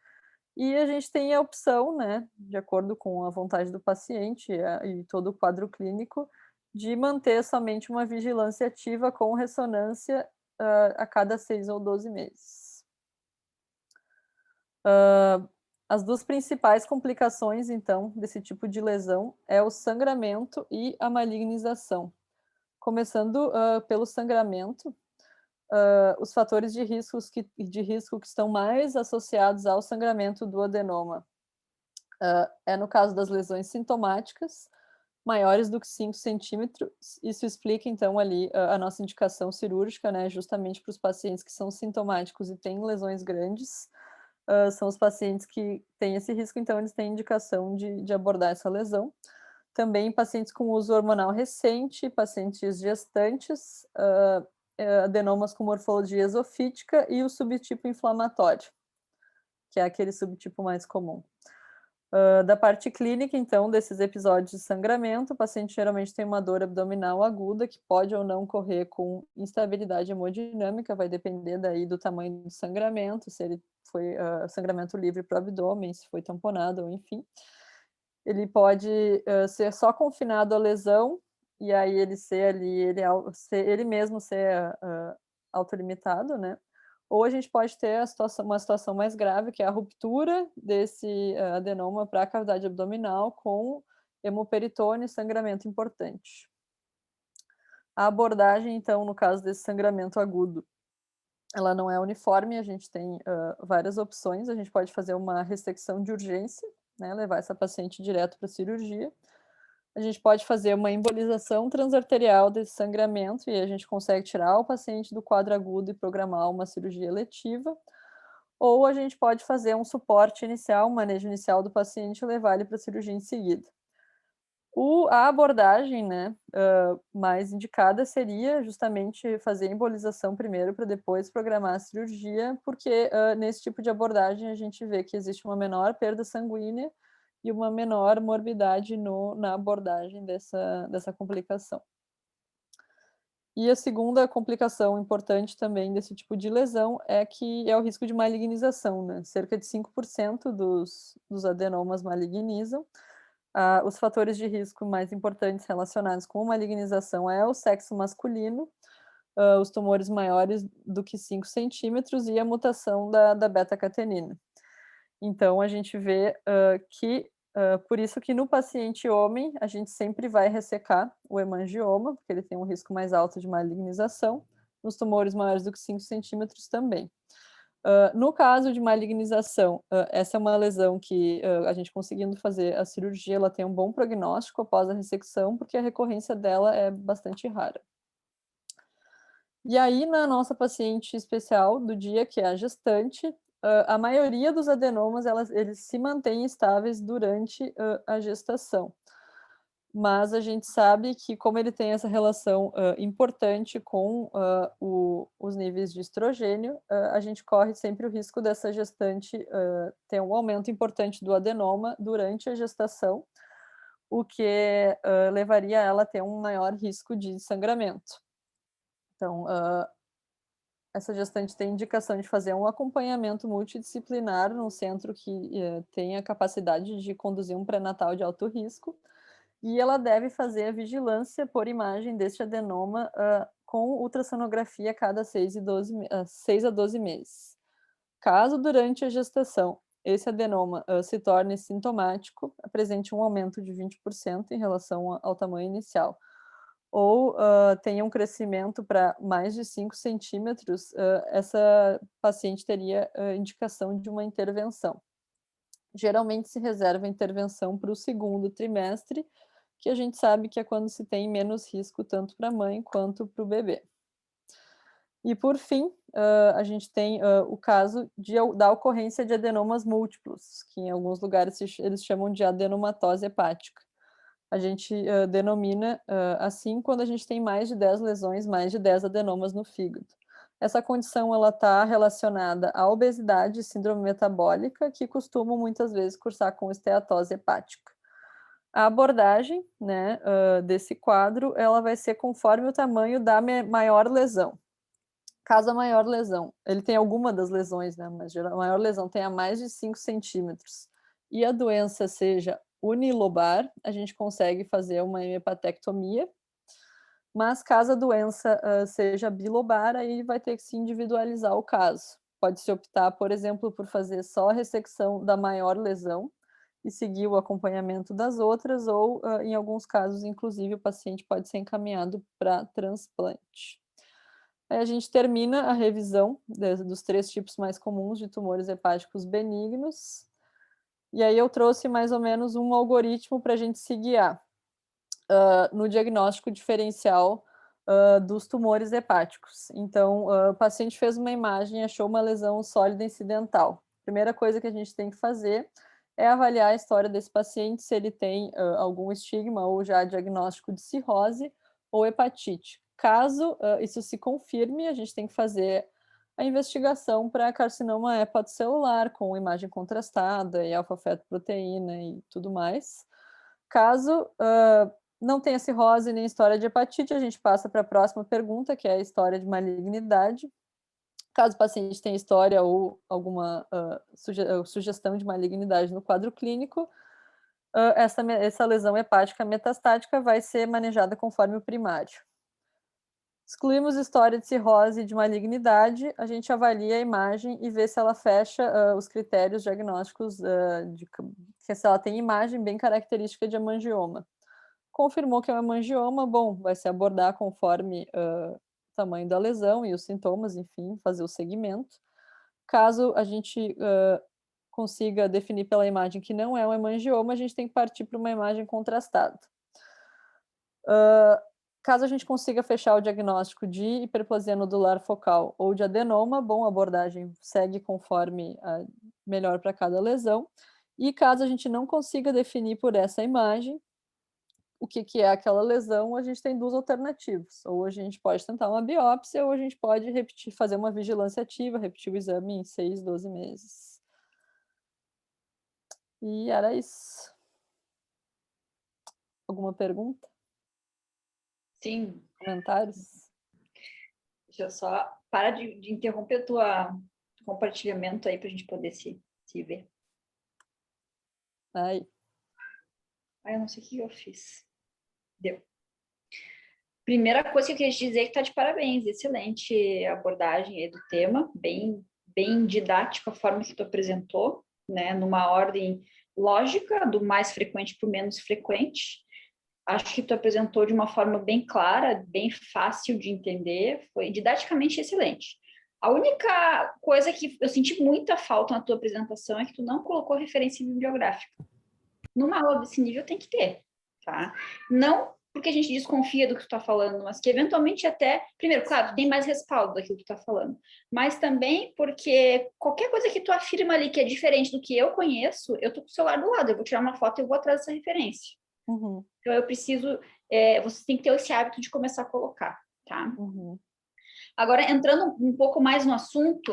E a gente tem a opção, né, de acordo com a vontade do paciente e todo o quadro clínico, de manter somente uma vigilância ativa com ressonância a cada 6 ou 12 meses. As duas principais complicações, então, desse tipo de lesão é o sangramento e a malignização. Começando pelo sangramento, os fatores de risco que estão mais associados ao sangramento do adenoma é no caso das lesões sintomáticas, maiores do que 5 centímetros. Isso explica, então, ali a nossa indicação cirúrgica, né, justamente para os pacientes que são sintomáticos e têm lesões grandes. São os pacientes que têm esse risco, então eles têm indicação de abordar essa lesão. Também pacientes com uso hormonal recente, pacientes gestantes, adenomas com morfologia esofítica e o subtipo inflamatório, que é aquele subtipo mais comum. Da parte clínica, então, desses episódios de sangramento, o paciente geralmente tem uma dor abdominal aguda, que pode ou não correr com instabilidade hemodinâmica, vai depender daí do tamanho do sangramento, se ele foi sangramento livre para o abdômen, se foi tamponado, ou enfim. Ele pode ser só confinado à lesão, e aí ele ser ali, ele mesmo ser autolimitado, né? ou a gente pode ter uma situação mais grave, que é a ruptura desse adenoma para a cavidade abdominal com hemoperitone e sangramento importante. A abordagem, então, no caso desse sangramento agudo, ela não é uniforme, a gente tem várias opções. A gente pode fazer uma ressecção de urgência, né, levar essa paciente direto para a cirurgia. A gente pode fazer uma embolização transarterial desse sangramento e a gente consegue tirar o paciente do quadro agudo e programar uma cirurgia eletiva. Ou a gente pode fazer um suporte inicial, um manejo inicial do paciente e levar ele para a cirurgia em seguida. A abordagem, né, mais indicada seria justamente fazer a embolização primeiro para depois programar a cirurgia, porque nesse tipo de abordagem a gente vê que existe uma menor perda sanguínea e uma menor morbidade na abordagem dessa complicação. E a segunda complicação importante também desse tipo de lesão é que é o risco de malignização, né? Cerca de 5% dos adenomas malignizam. Os fatores de risco mais importantes relacionados com malignização é o sexo masculino, os tumores maiores do que 5 centímetros e a mutação da beta-catenina. Então, a gente vê que, por isso que no paciente homem, a gente sempre vai ressecar o hemangioma, porque ele tem um risco mais alto de malignização, nos tumores maiores do que 5 centímetros também. No caso de malignização, essa é uma lesão que a gente conseguindo fazer a cirurgia, ela tem um bom prognóstico após a ressecção, porque a recorrência dela é bastante rara. E aí, na nossa paciente especial do dia, que é a gestante, a maioria dos adenomas, eles se mantêm estáveis durante a gestação. Mas a gente sabe que, como ele tem essa relação importante com os níveis de estrogênio, a gente corre sempre o risco dessa gestante ter um aumento importante do adenoma durante a gestação, o que levaria ela a ter um maior risco de sangramento. Então, essa gestante tem indicação de fazer um acompanhamento multidisciplinar num centro que tenha capacidade de conduzir um pré-natal de alto risco, e ela deve fazer a vigilância por imagem deste adenoma com ultrassonografia a cada 6 a 12 meses. Caso durante a gestação esse adenoma se torne sintomático, apresente um aumento de 20% em relação ao tamanho inicial, ou tenha um crescimento para mais de 5 centímetros, essa paciente teria indicação de uma intervenção. Geralmente se reserva a intervenção para o segundo trimestre, que a gente sabe que é quando se tem menos risco tanto para a mãe quanto para o bebê. E por fim, a gente tem o caso da ocorrência de adenomas múltiplos, que em alguns lugares eles chamam de adenomatose hepática. A gente denomina assim quando a gente tem mais de 10 lesões, mais de 10 adenomas no fígado. Essa condição ela está relacionada à obesidade e síndrome metabólica, que costumam muitas vezes cursar com esteatose hepática. A abordagem, né, desse quadro, ela vai ser conforme o tamanho da maior lesão. Caso a maior lesão, ele tem alguma das lesões, né, mas a maior lesão tenha mais de 5 centímetros e a doença seja unilobar, a gente consegue fazer uma hepatectomia, mas caso a doença seja bilobar, aí vai ter que se individualizar o caso. Pode-se optar, por exemplo, por fazer só a ressecção da maior lesão e seguir o acompanhamento das outras, ou em alguns casos, inclusive, o paciente pode ser encaminhado para transplante. Aí a gente termina a revisão dos 3 tipos mais comuns de tumores hepáticos benignos, e aí eu trouxe mais ou menos um algoritmo para a gente se guiar no diagnóstico diferencial dos tumores hepáticos. Então, o paciente fez uma imagem e achou uma lesão sólida incidental. A primeira coisa que a gente tem que fazer é avaliar a história desse paciente, se ele tem algum estigma ou já diagnóstico de cirrose ou hepatite. Caso isso se confirme, a gente tem que fazer a investigação para carcinoma hepatocelular, com imagem contrastada e alfa-fetoproteína e tudo mais. Caso não tenha cirrose nem história de hepatite, a gente passa para a próxima pergunta, que é a história de malignidade. Caso o paciente tenha história ou alguma sugestão de malignidade no quadro clínico, essa lesão hepática metastática vai ser manejada conforme o primário. Excluímos história de cirrose e de malignidade, a gente avalia a imagem e vê se ela fecha os critérios diagnósticos, se ela tem imagem bem característica de hemangioma. Confirmou que é um hemangioma, bom, vai se abordar conforme o tamanho da lesão e os sintomas, enfim, fazer o segmento. Caso a gente consiga definir pela imagem que não é um hemangioma, a gente tem que partir para uma imagem contrastada. Caso a gente consiga fechar o diagnóstico de hiperplasia nodular focal ou de adenoma, bom, a abordagem segue conforme melhor para cada lesão. E caso a gente não consiga definir por essa imagem o que é aquela lesão, a gente tem duas alternativas. Ou a gente pode tentar uma biópsia, ou a gente pode repetir, fazer uma vigilância ativa, repetir o exame em 6, 12 meses. E era isso. Alguma pergunta? Sim. Comentários? Deixa eu só parar de interromper o teu compartilhamento aí para a gente poder se ver. Aí. Eu não sei o que eu fiz. Deu. Primeira coisa que eu queria te dizer é que tá de parabéns, excelente abordagem aí do tema, bem didática a forma que tu apresentou, né, numa ordem lógica, do mais frequente para o menos frequente. Acho que tu apresentou de uma forma bem clara, bem fácil de entender, foi didaticamente excelente. A única coisa que eu senti muita falta na tua apresentação é que tu não colocou referência bibliográfica. Numa aula desse nível tem que ter, tá? Não porque a gente desconfia do que tu está falando, mas que eventualmente até, primeiro, claro, tem mais respaldo daquilo que tu está falando, mas também porque qualquer coisa que tu afirma ali que é diferente do que eu conheço, eu tô com o celular do lado, eu vou tirar uma foto e eu vou atrás dessa referência. Uhum. Então eu preciso, você tem que ter esse hábito de começar a colocar, tá? Uhum. Agora, entrando um pouco mais no assunto,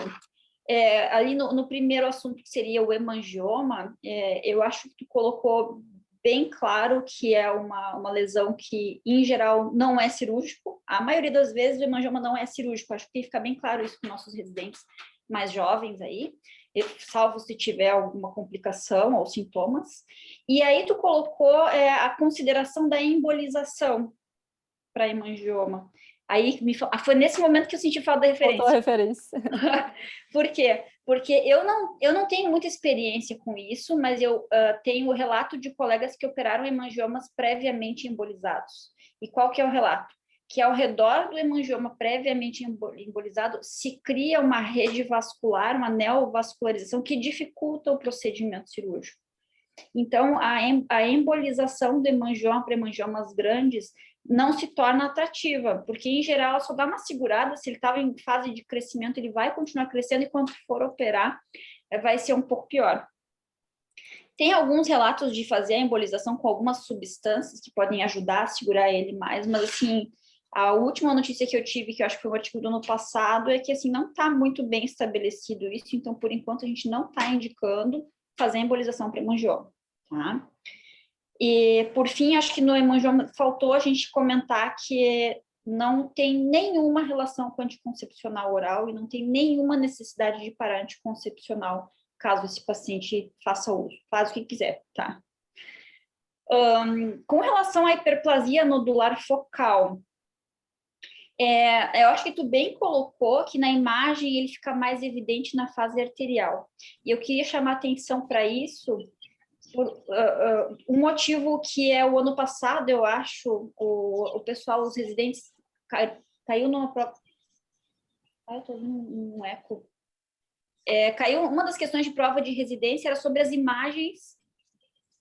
ali no primeiro assunto, que seria o hemangioma, eu acho que tu colocou bem claro que é uma lesão que, em geral, não é cirúrgico. A maioria das vezes o hemangioma não é cirúrgico. Acho que tem que ficar bem claro isso com nossos residentes mais jovens aí, salvo se tiver alguma complicação ou sintomas. E aí tu colocou a consideração da embolização para hemangioma. Aí foi nesse momento que eu senti falta da referência. Faltou a referência. Por quê? Porque eu não tenho muita experiência com isso, mas eu tenho o relato de colegas que operaram hemangiomas previamente embolizados. E qual que é o relato? Que ao redor do hemangioma previamente embolizado se cria uma rede vascular, uma neovascularização que dificulta o procedimento cirúrgico. Então, a embolização do hemangioma para hemangiomas grandes não se torna atrativa, porque, em geral, ela só dá uma segurada. Se ele estava em fase de crescimento, ele vai continuar crescendo, e quando for operar, vai ser um pouco pior. Tem alguns relatos de fazer a embolização com algumas substâncias que podem ajudar a segurar ele mais, mas, assim, a última notícia que eu tive, que eu acho que foi um artigo do ano passado, é que, assim, não está muito bem estabelecido isso, então, por enquanto, a gente não está indicando fazer a embolização para hemangioma, tá? E, por fim, acho que no hemangioma faltou a gente comentar que não tem nenhuma relação com anticoncepcional oral e não tem nenhuma necessidade de parar anticoncepcional caso esse paciente faça uso, faz o que quiser, tá? Com relação à hiperplasia nodular focal, eu acho que tu bem colocou que na imagem ele fica mais evidente na fase arterial. E eu queria chamar atenção para isso, por um motivo que é o ano passado, eu acho, o pessoal, os residentes, caiu numa prova. Eu estou ouvindo um eco. Caiu uma das questões de prova de residência, era sobre as imagens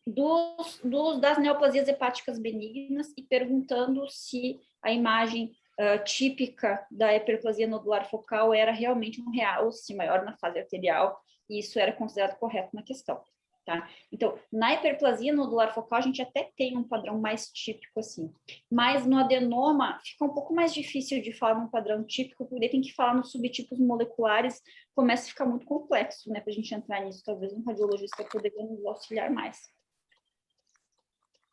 das neoplasias hepáticas benignas e perguntando se a imagem típica da hiperplasia nodular focal era realmente um realce maior na fase arterial, e isso era considerado correto na questão. Tá? Então, na hiperplasia nodular focal, a gente até tem um padrão mais típico, assim. Mas no adenoma, fica um pouco mais difícil de falar num padrão típico, porque tem que falar nos subtipos moleculares, começa a ficar muito complexo, né? Para a gente entrar nisso, talvez um radiologista poderia nos auxiliar mais.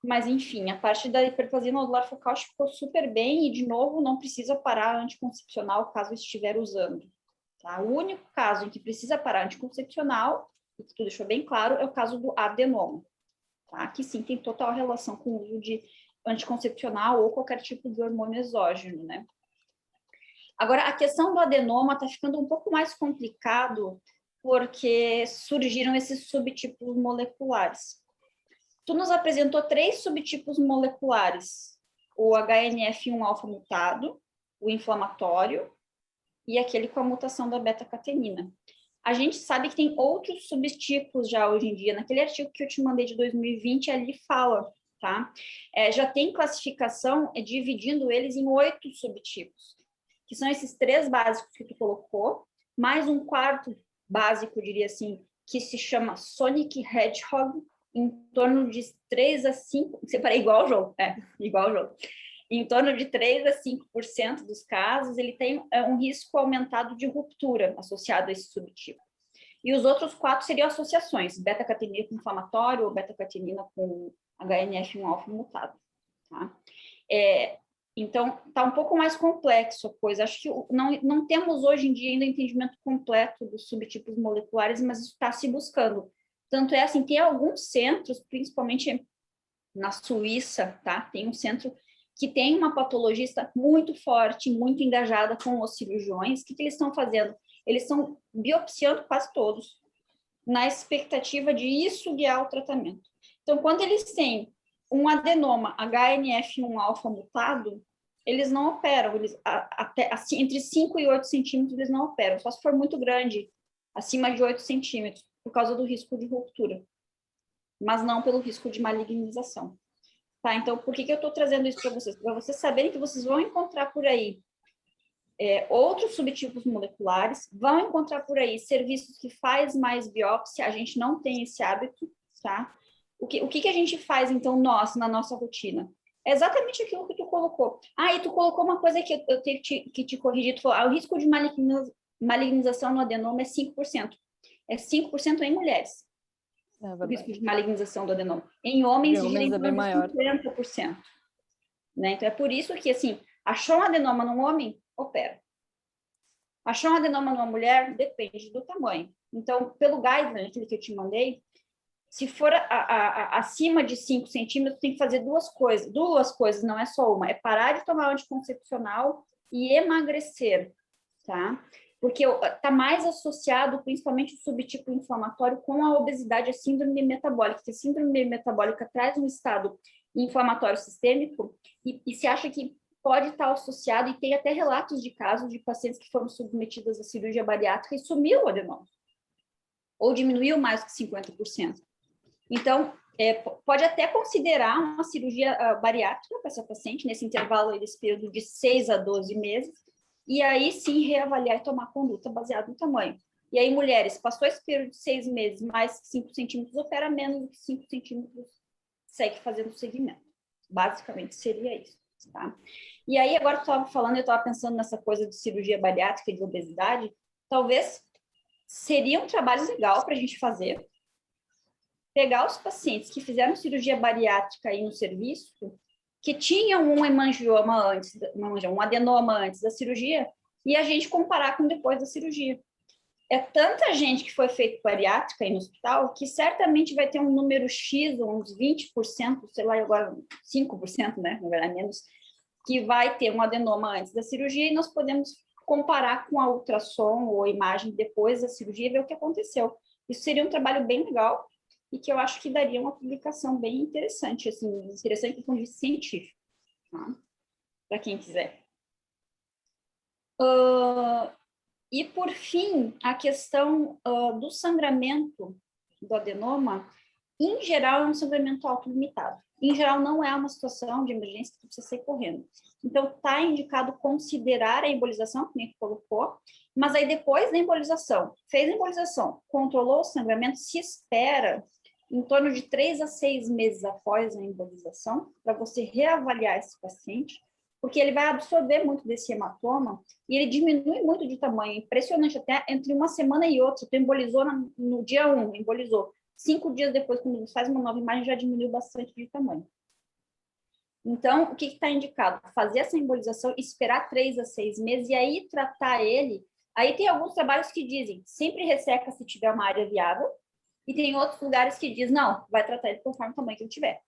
Mas, enfim, a parte da hiperplasia nodular focal ficou super bem, e, de novo, não precisa parar anticoncepcional caso estiver usando. Tá? O único caso em que precisa parar anticoncepcional, e que tu deixou bem claro, é o caso do adenoma, tá? Que sim, tem total relação com o uso de anticoncepcional ou qualquer tipo de hormônio exógeno, né? Agora, a questão do adenoma está ficando um pouco mais complicado porque surgiram esses subtipos moleculares. Tu nos apresentou 3 subtipos moleculares, o HNF1-alfa mutado, o inflamatório e aquele com a mutação da beta-catenina. A gente sabe que tem outros subtipos já hoje em dia. Naquele artigo que eu te mandei de 2020, ali fala, tá? Já tem classificação dividindo eles em 8 subtipos, que são esses 3 básicos que tu colocou, mais um 4º básico, diria assim, que se chama Sonic Hedgehog, em torno de 3 a 5, separei igual o jogo, igual o jogo. Em torno de 3 a 5% dos casos, ele tem um risco aumentado de ruptura associado a esse subtipo. E os outros 4 seriam associações, beta-catenina com inflamatório ou beta-catenina com HNF1-alfa mutado. Tá? Então, está um pouco mais complexo a coisa. Acho que não temos hoje em dia ainda entendimento completo dos subtipos moleculares, mas isso está se buscando. Tanto é assim, tem alguns centros, principalmente na Suíça, tá? Tem um centro que tem uma patologista muito forte, muito engajada com os cirurgiões. O que eles estão fazendo? Eles estão biopsiando quase todos, na expectativa de isso guiar o tratamento. Então, quando eles têm um adenoma HNF1-alfa mutado, eles não operam, até assim, entre 5 e 8 centímetros eles não operam, só se for muito grande, acima de 8 centímetros, por causa do risco de ruptura, mas não pelo risco de malignização. Tá, então, por que eu estou trazendo isso para vocês? Para vocês saberem que vocês vão encontrar por aí outros subtipos moleculares, vão encontrar por aí serviços que faz mais biópsia, a gente não tem esse hábito, tá? O que a gente faz, então, na nossa rotina? É exatamente aquilo que tu colocou. E tu colocou uma coisa que eu tenho que te corrigir, tu falou, o risco de malignização no adenoma é 5%. É 5% em mulheres. O risco de malignização do adenoma. Em homens gira em torno de 50%. Né? Então, é por isso que, assim, achou um adenoma num homem, opera. Achou um adenoma numa mulher, depende do tamanho. Então, pelo guideline, aquele que eu te mandei, se for acima de 5 centímetros, tem que fazer 2 coisas. 2 coisas, não é só uma. É parar de tomar anticoncepcional e emagrecer, tá? Porque está mais associado, principalmente o subtipo inflamatório, com a obesidade, a síndrome metabólica. A síndrome metabólica traz um estado inflamatório sistêmico e se acha que pode estar associado, e tem até relatos de casos de pacientes que foram submetidas à cirurgia bariátrica e sumiu o adenoma, ou diminuiu mais que 50%. Então, pode até considerar uma cirurgia bariátrica para essa paciente, nesse intervalo, desse período de 6 a 12 meses, e aí sim reavaliar e tomar conduta baseada no tamanho. E aí, mulheres, passou esse período de 6 meses, mais 5 centímetros, opera menos do que 5 centímetros, segue fazendo segmento. Basicamente seria isso, tá? E aí, agora que eu estava falando, eu estava pensando nessa coisa de cirurgia bariátrica e de obesidade, talvez seria um trabalho legal para a gente fazer, pegar os pacientes que fizeram cirurgia bariátrica aí no serviço, que tinham um hemangioma antes, um adenoma antes da cirurgia, e a gente comparar com depois da cirurgia. É tanta gente que foi feita bariátrica aí no hospital, que certamente vai ter um número X, uns 20%, sei lá, agora 5%, né, na verdade, menos, que vai ter um adenoma antes da cirurgia, e nós podemos comparar com a ultrassom ou a imagem depois da cirurgia e ver o que aconteceu. Isso seria um trabalho bem legal, e que eu acho que daria uma publicação bem interessante, assim, interessante do ponto de vista científico, tá? Para quem quiser. E, por fim, a questão do sangramento do adenoma, em geral, é um sangramento autolimitado. Em geral, não é uma situação de emergência que precisa sair correndo. Então, está indicado considerar a embolização, que nem tu colocou, mas aí depois da embolização, fez a embolização, controlou o sangramento, se espera em torno de 3 a 6 meses após a embolização, para você reavaliar esse paciente, porque ele vai absorver muito desse hematoma e ele diminui muito de tamanho, impressionante, até entre uma semana e outra. Tu embolizou no dia 1, embolizou. 5 dias depois, quando você faz uma nova imagem, já diminuiu bastante de tamanho. Então, o que está indicado? Fazer essa embolização, esperar 3 a 6 meses e aí tratar ele. Aí tem alguns trabalhos que dizem, sempre resseca se tiver uma área viável, e tem outros lugares que dizem, não, vai tratar ele conforme o tamanho que ele tiver.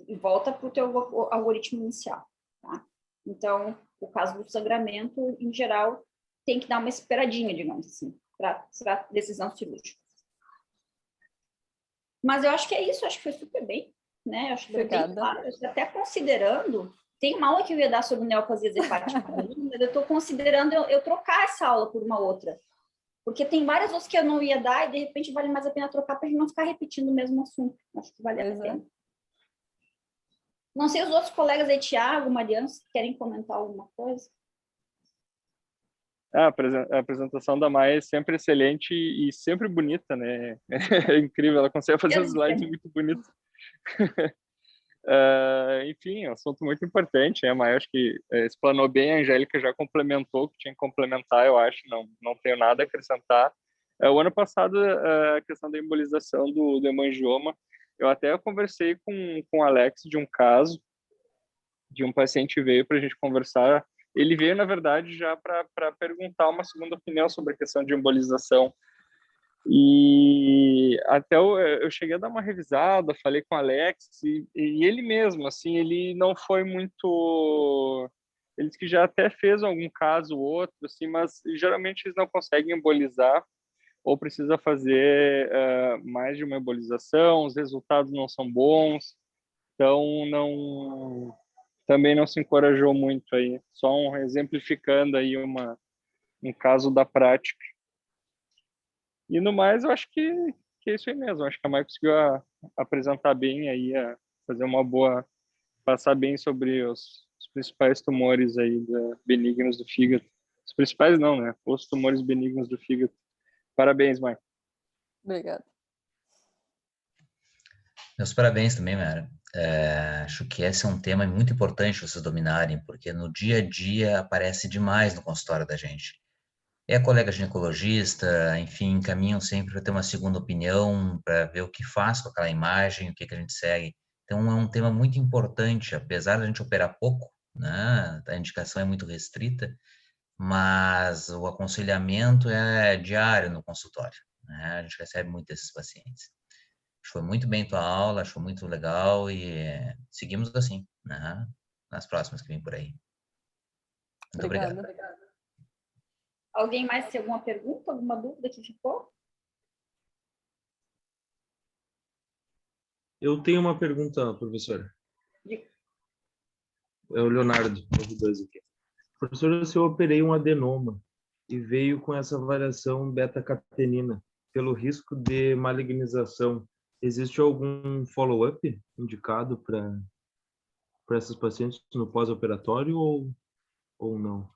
E volta para o teu algoritmo inicial. Tá? Então, O caso do sangramento, em geral, tem que dar uma esperadinha, digamos assim, para decisão cirúrgica. Mas eu acho que é isso, acho que foi super bem, né? Acho que foi bem claro. Até considerando, tem uma aula que eu ia dar sobre neoplasias hepáticas, mas eu estou considerando eu trocar essa aula por uma outra. Porque tem várias outras que eu não ia dar e, de repente, vale mais a pena trocar para a gente não ficar repetindo o mesmo assunto. Acho que vale a pena. Não sei, os outros colegas aí, Thiago, Mariano, se querem comentar alguma coisa. A apresentação da Maia é sempre excelente e sempre bonita, né? É incrível, ela consegue fazer os slides muito bonitos. Enfim, é um assunto muito importante, né? A Maia acho que explanou bem, a Angélica já complementou o que tinha que complementar, eu acho, não tenho nada a acrescentar. O ano passado, a questão da embolização do hemangioma, eu até conversei com o Alex de um caso, de um paciente que veio para a gente conversar. Ele veio, na verdade, já para perguntar uma segunda opinião sobre a questão de embolização. E até eu cheguei a dar uma revisada, falei com o Alex, e ele mesmo, assim, ele não foi muito... Ele disse que já até fez algum caso ou outro, assim, mas geralmente eles não conseguem embolizar, ou precisa fazer mais de uma embolização, os resultados não são bons, então também não se encorajou muito aí, só exemplificando aí um caso da prática. E no mais, eu acho que é isso aí mesmo, acho que a Maia conseguiu apresentar bem aí, fazer uma boa, passar bem sobre os principais tumores aí benignos do fígado. Os principais não, né? Os tumores benignos do fígado. Parabéns, Maia. Obrigada. Meus parabéns também, Mara. Acho que esse é um tema muito importante vocês dominarem, porque no dia a dia aparece demais no consultório da gente. É a colega ginecologista, enfim, encaminham sempre para ter uma segunda opinião, para ver o que faz com aquela imagem, o que a gente segue. Então, é um tema muito importante, apesar de a gente operar pouco, né? A indicação é muito restrita, mas o aconselhamento é diário no consultório, né? A gente recebe muito esses pacientes. Foi muito bem tua aula, achou muito legal e seguimos assim, né? Nas próximas que vem por aí. Muito obrigado. Alguém mais tem alguma pergunta, alguma dúvida que ficou? Eu tenho uma pergunta, professora. É o Leonardo, novo 2 aqui. Professora, se eu operei um adenoma e veio com essa variação beta-catenina, pelo risco de malignização, existe algum follow-up indicado para esses pacientes no pós-operatório ou não?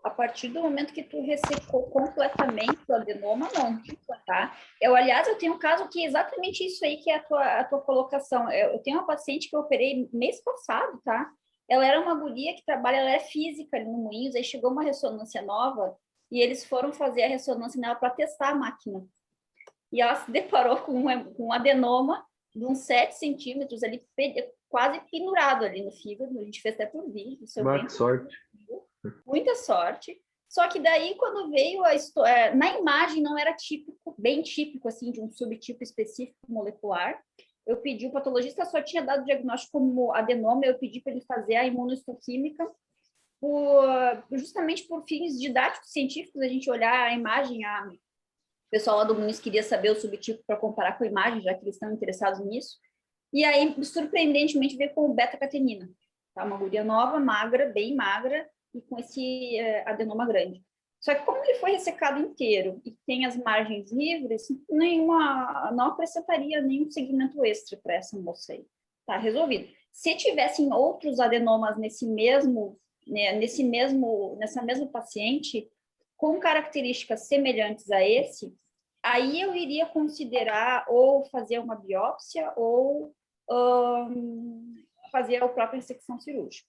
A partir do momento que tu ressecou completamente o adenoma, não, tá? Aliás, eu tenho um caso que é exatamente isso aí que é a tua colocação. Eu tenho uma paciente que eu operei mês passado, tá? Ela era uma guria que ela é física ali no Moinhos, aí chegou uma ressonância nova e eles foram fazer a ressonância nela para testar a máquina. E ela se deparou com um adenoma de uns 7 centímetros ali, quase pendurado ali no fígado. A gente fez até por vídeo. Que sorte. Muita sorte. Só que daí, quando veio na imagem, não era típico, bem típico, assim, de um subtipo específico molecular. Eu pedi, o patologista só tinha dado o diagnóstico como adenoma, eu pedi para ele fazer a imunohistoquímica, justamente por fins didáticos, científicos, a gente olhar a imagem, o pessoal lá do Muniz queria saber o subtipo para comparar com a imagem, já que eles estão interessados nisso. E aí, surpreendentemente, veio com beta-catenina. Tá? Uma guria nova, magra, bem magra, e com esse adenoma grande. Só que como ele foi ressecado inteiro e tem as margens livres, não acrescentaria nenhum segmento extra para essa moça aí. Tá resolvido. Se tivessem outros adenomas nessa mesma paciente, com características semelhantes a esse, aí eu iria considerar ou fazer uma biópsia ou fazer a própria ressecção cirúrgica,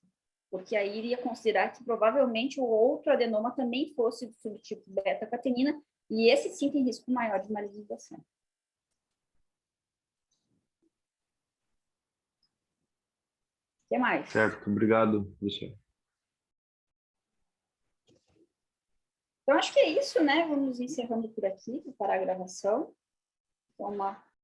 porque aí iria considerar que provavelmente o outro adenoma também fosse do subtipo beta-catenina, e esse sim tem risco maior de malignização. O que mais? Certo, obrigado, professor. Então, acho que é isso, né? Vamos encerrando por aqui, para a gravação. Então, uma